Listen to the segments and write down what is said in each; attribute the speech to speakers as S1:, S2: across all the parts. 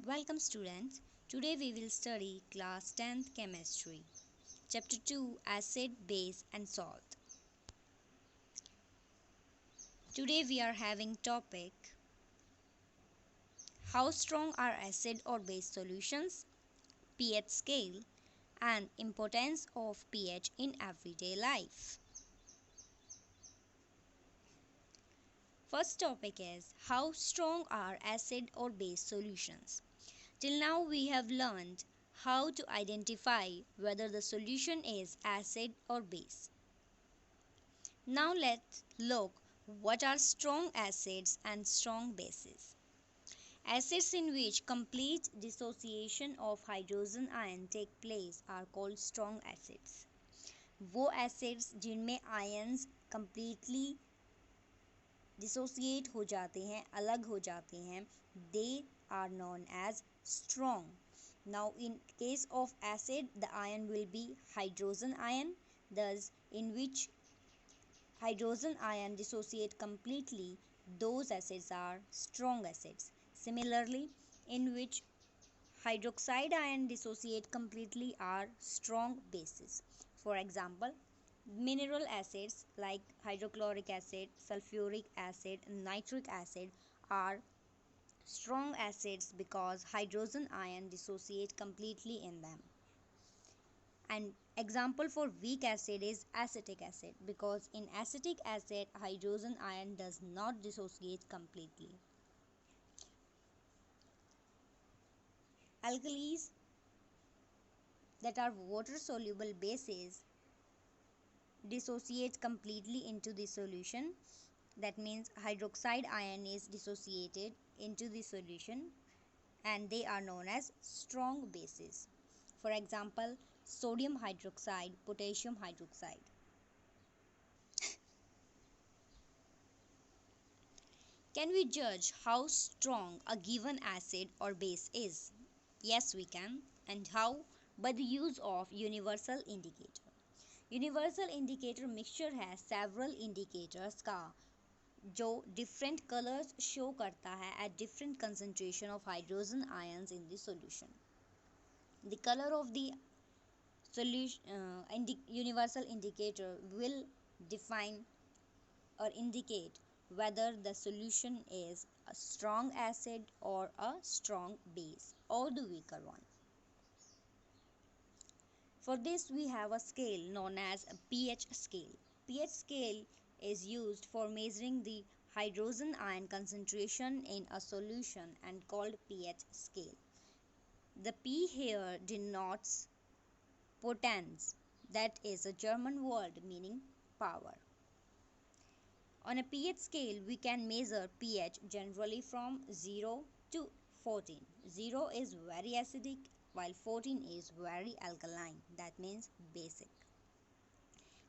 S1: Welcome students. Today we will study class 10th chemistry. Chapter 2 acid, base and salt. Today we are having topic how strong are acid or base solutions, pH scale and importance of pH in everyday life. First topic is how strong are acid or base solutions. Till now we have learned how to identify whether the solution is acid or base. Now let's look what are strong acids and strong bases. Acids in which complete dissociation of hydrogen ion take place are called strong acids. वो acids जिनमें ions completely dissociate हो जाते हैं, अलग हो जाते हैं, they are known as strong. Now in case of acid, the ion will be hydrogen ion, thus in which hydrogen ion dissociate completely, those acids are strong acids. Similarly, in which hydroxide ion dissociate completely are strong bases. For example, mineral acids like hydrochloric acid, sulfuric acid, nitric acid are strong acids because hydrogen ion dissociate completely in them. And example for weak acid is acetic acid because in acetic acid hydrogen ion does not dissociate completely. Alkalis that are water soluble bases dissociate completely into the solution. That means hydroxide ion is dissociated into the solution and they are known as strong bases. For example, sodium hydroxide, potassium hydroxide. Can we judge how strong a given acid or base is? Yes, we can. And how? By the use of universal indicator. Universal indicator mixture है several indicators का जो different colours show करता है at different concentration of hydrogen ions in the solution. The colour of the universal indicator will define or indicate whether the solution is a strong acid or a strong base or the weaker one. For this we have a scale known as a pH scale. pH scale is used for measuring the hydrogen ion concentration in a solution and called pH scale. The P here denotes potence, that is a German word meaning power. On a pH scale we can measure pH generally from 0 to 14. 0 is very acidic while 14 is very alkaline, that means basic.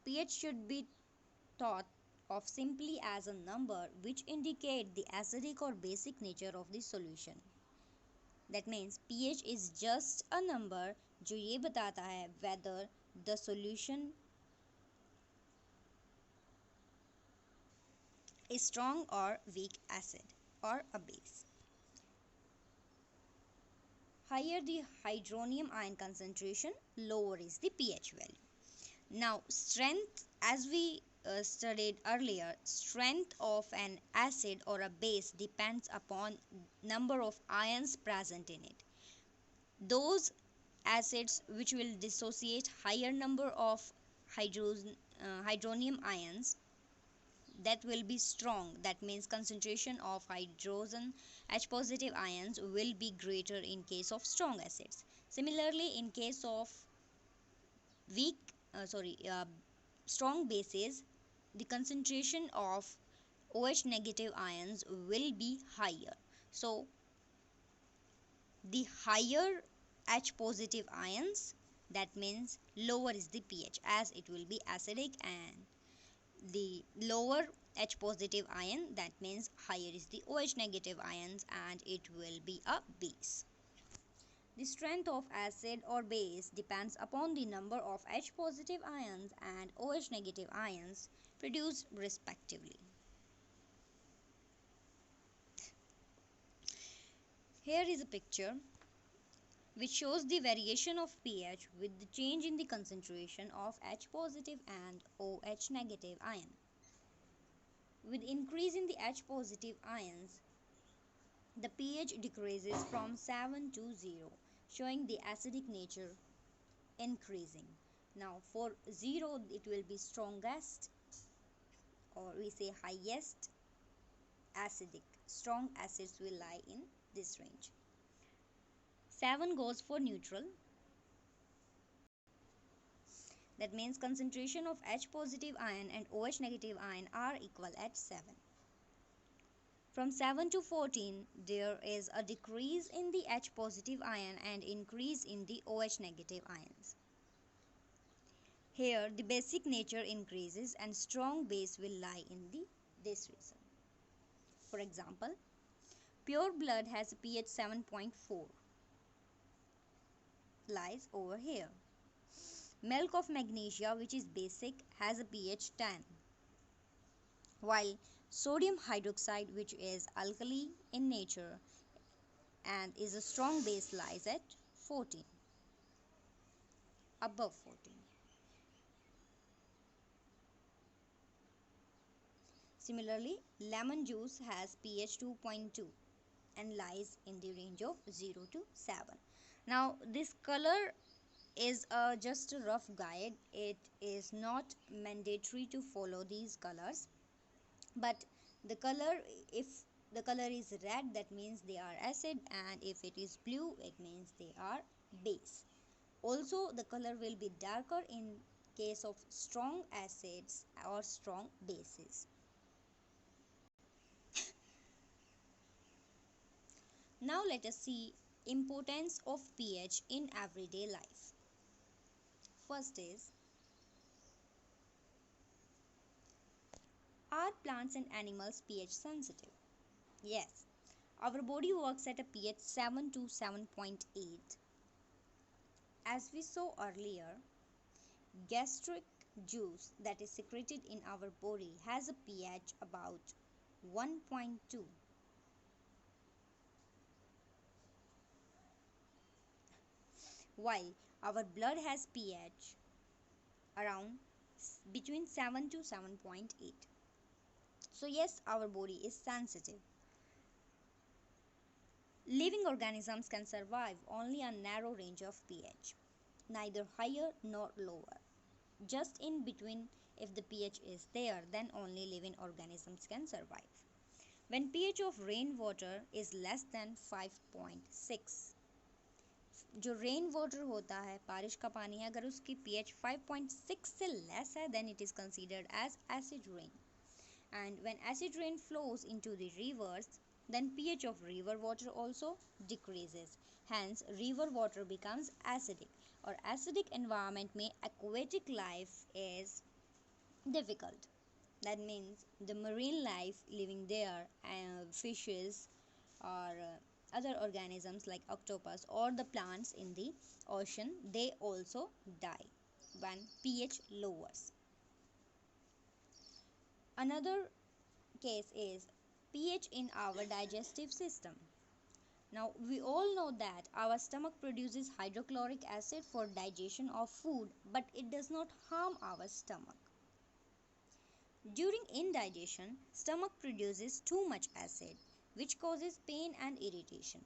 S1: pH should be thought of simply as a number which indicate the acidic or basic nature of the solution. That means pH is just a number जो ये बताता है whether the solution is strong or weak acid or a base. Higher the hydronium ion concentration, lower is the pH value. Now strength, as we studied earlier, strength of an acid or a base depends upon number of ions present in it. Those acids which will dissociate higher number of hydronium ions, that will be strong. That means concentration of hydrogen H positive ions will be greater in case of strong acids. Similarly, in case of weak strong bases, the concentration of OH negative ions will be higher. So the higher H positive ions, that means lower is the pH as it will be acidic, and the lower H positive ion, that means higher is the OH negative ions and it will be a base. The strength of acid or base depends upon the number of H positive ions and OH negative ions produced respectively. Here is a picture which shows the variation of pH with the change in the concentration of H positive and OH negative ion. With increase in the H positive ions, the pH decreases from 7 to 0, showing the acidic nature increasing. Now for 0 it will be strongest, or we say highest acidic. Strong acids will lie in this range. 7 goes for neutral. That means concentration of H positive ion and OH negative ion are equal at 7. From 7 to 14, there is a decrease in the H positive ion and increase in the OH negative ions. Here, the basic nature increases and strong base will lie in this region. For example, pure blood has a pH 7.4, lies over here. Milk of magnesia, which is basic, has a pH 10, while sodium hydroxide, which is alkali in nature and is a strong base, lies at 14, above 14. Similarly, lemon juice has pH 2.2 and lies in the range of 0 to 7. Now this color is just a rough guide. It is not mandatory to follow these colors, but the color, if the color is red, that means they are acid, and if it is blue, it means they are base. Also the color will be darker in case of strong acids or strong bases. Now let us see importance of pH in everyday life. First is, are plants and animals pH sensitive? Yes, our body works at a pH 7 to 7.8. As we saw earlier, gastric juice that is secreted in our body has a pH about 1.2. While our blood has pH around between 7 to 7.8. So yes, our body is sensitive. Living organisms can survive only a narrow range of pH, neither higher nor lower. Just in between, if the pH is there, then only living organisms can survive. When pH of rainwater is less than 5.6, जो rain water होता है, बारिश का पानी है, अगर उसकी pH 5.6 से less है, then it is considered as acid rain. And when acid rain flows into the rivers, then pH of river water also decreases. Hence, river water becomes acidic, or acidic environment में aquatic life is difficult. That means the marine life living there, fishes or other organisms like octopus or the plants in the ocean, they also die when pH lowers. Another case is pH in our digestive system. Now we all know that our stomach produces hydrochloric acid for digestion of food, but it does not harm our stomach. During indigestion, stomach produces too much acid, which causes pain and irritation.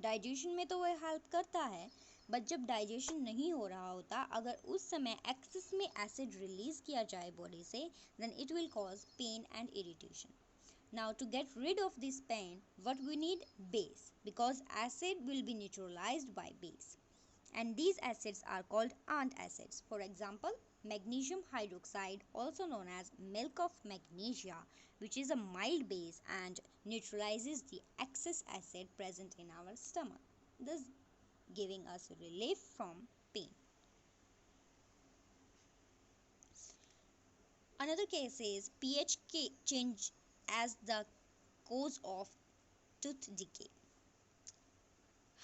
S1: Digestion में तो वो help करता है, but जब digestion नहीं हो रहा होता, अगर उस समय एक्सेस में एसिड रिलीज किया जाए बॉडी से, then it will cause pain and irritation. Now to get rid of this pain, what we need? Base, because acid will be neutralized by base. And these acids are called antacids. For example, magnesium hydroxide, also known as milk of magnesia, which is a mild base and neutralizes the excess acid present in our stomach, thus giving us relief from pain. Another case is pH change as the cause of tooth decay.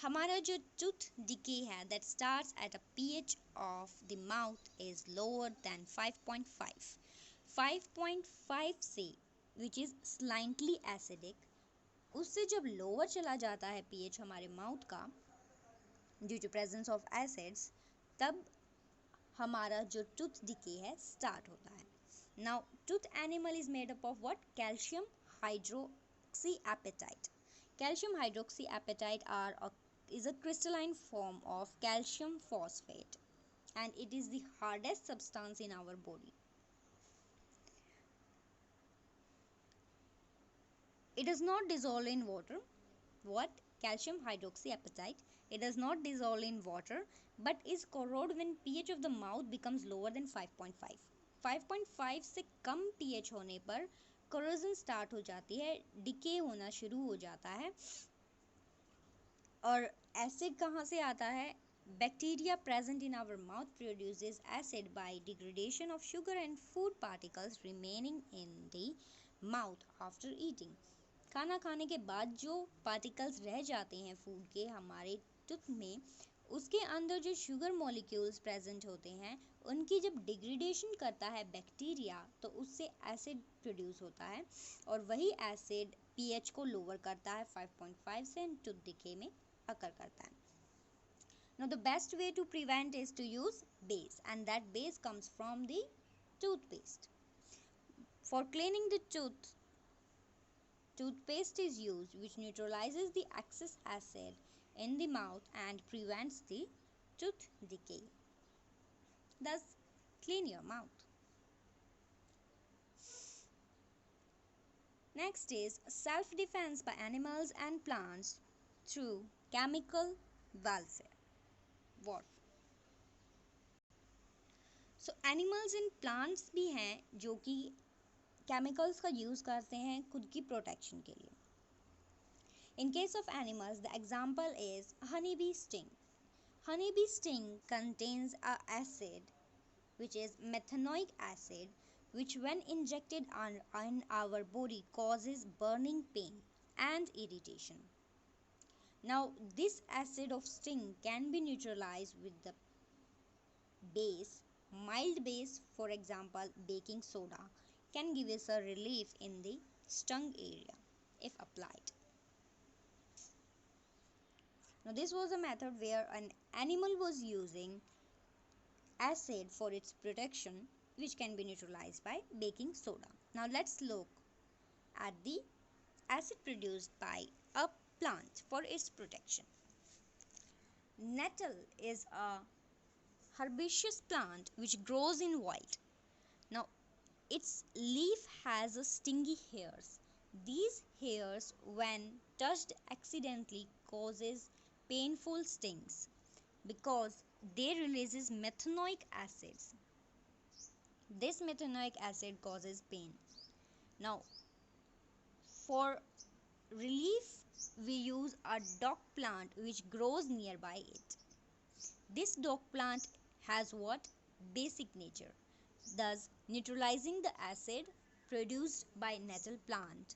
S1: हमारा जो tooth decay है, that starts at a pH of the mouth is lower than 5.5 से, which is slightly acidic, उससे जब lower चला जाता है pH हमारे माउथ का due to presence of acids, तब हमारा जो टूथ डिके है स्टार्ट होता है. Now tooth enamel is made up of what? Calcium hydroxyapatite. Calcium hydroxyapatite is a crystalline form of calcium phosphate, and it is the hardest substance in our body. It does not dissolve in water. What? Calcium hydroxyapatite. It does not dissolve in water but is corrode when pH of the mouth becomes lower than 5.5. 5.5 से कम pH होने पर corrosion start हो जाती है, decay होना शुरू हो जाता है. और acid कहाँ से आता है? Bacteria present in our mouth produces acid by degradation of sugar and food particles remaining in the mouth after eating. खाना खाने के बाद जो पार्टिकल्स रह जाते हैं फूड के हमारे टूथ में, उसके अंदर जो शुगर मॉलिक्यूल्स प्रेजेंट होते हैं, उनकी जब डिग्रेडेशन करता है बैक्टीरिया, तो उससे एसिड प्रोड्यूस होता है और वही एसिड पीएच को लोअर करता है 5.5 से टूथ डिके में अकर करता है. Now the best way to prevent is to use base, and that base comes from the toothpaste. For cleaning the toothpaste is used, which neutralizes the excess acid in the mouth and prevents the tooth decay. Thus, clean your mouth. Next is self-defense by animals and plants through chemical warfare. So animals and plants भी हैं जो कि chemicals का use करते हैं खुद की protection के लिए. In case of animals, the example is honeybee sting. Honeybee sting contains a acid which is methanoic acid, which when injected on our body causes burning pain and irritation. Now this acid of sting can be neutralized with the base. Mild base, for example baking soda, can give us a relief in the stung area if applied. Now this was a method where an animal was using acid for its protection, which can be neutralized by baking soda. Now let's look at the acid produced by a plant for its protection. Nettle is a herbaceous plant which grows in wild. Now its leaf has a stingy hairs. These hairs when touched accidentally causes painful stings because they releases methanoic acids. This methanoic acid causes pain. Now for relief we use a dock plant which grows nearby it. This dock plant has what? Basic nature, thus neutralizing the acid produced by nettle plant.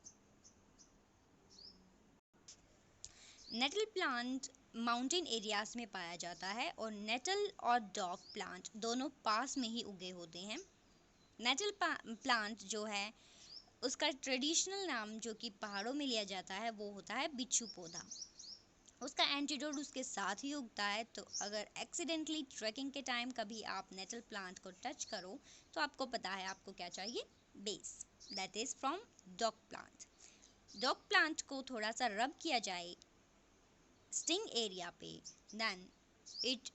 S1: Nettle plant mountain areas में पाया जाता है और natal और dog plant दोनों पास में ही उगे होते हैं. नेटल प्लांट जो है उसका ट्रेडिशनल नाम जो कि पहाड़ों में लिया जाता है वो होता है बिच्छू पौधा. उसका एंटीडोट उसके साथ ही उगता है. तो अगर एक्सीडेंटली ट्रैकिंग के टाइम कभी आप नेटल प्लांट को टच करो तो आपको पता है आपको क्या चाहिए? Base, that is from dog plant. Dog plant को थोड़ा सा रब किया जाए sting area पे, then it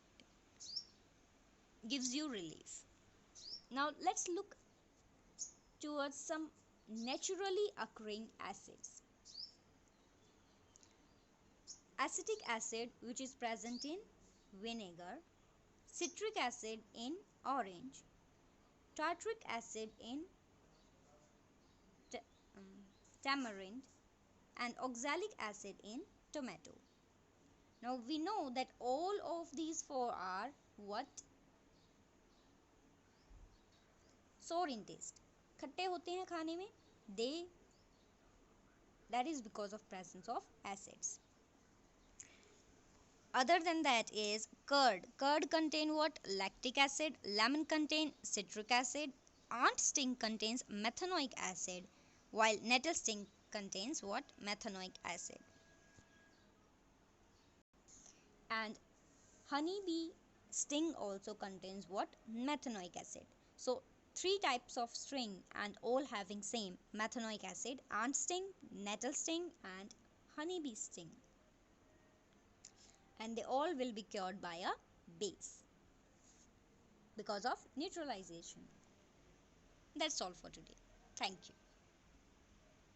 S1: gives you relief. Now let's look towards some naturally occurring acids. Acetic acid, which is present in vinegar, citric acid in orange, tartaric acid in tamarind, and oxalic acid in tomato. Now we know that all of these four are what? Sour in taste. खट्टे होते हैं खाने में. That is because of presence of acids. Other than that is curd. Curd contain what? Lactic acid. Lemon contain citric acid. Ant sting contains methanoic acid, while nettle sting contains what? Methanoic acid. And honeybee sting also contains what? Methanoic acid. So three types of sting and all having same methanoic acid: ant sting, nettle sting, and honeybee sting. And they all will be cured by a base because of neutralization. That's all for today. Thank you.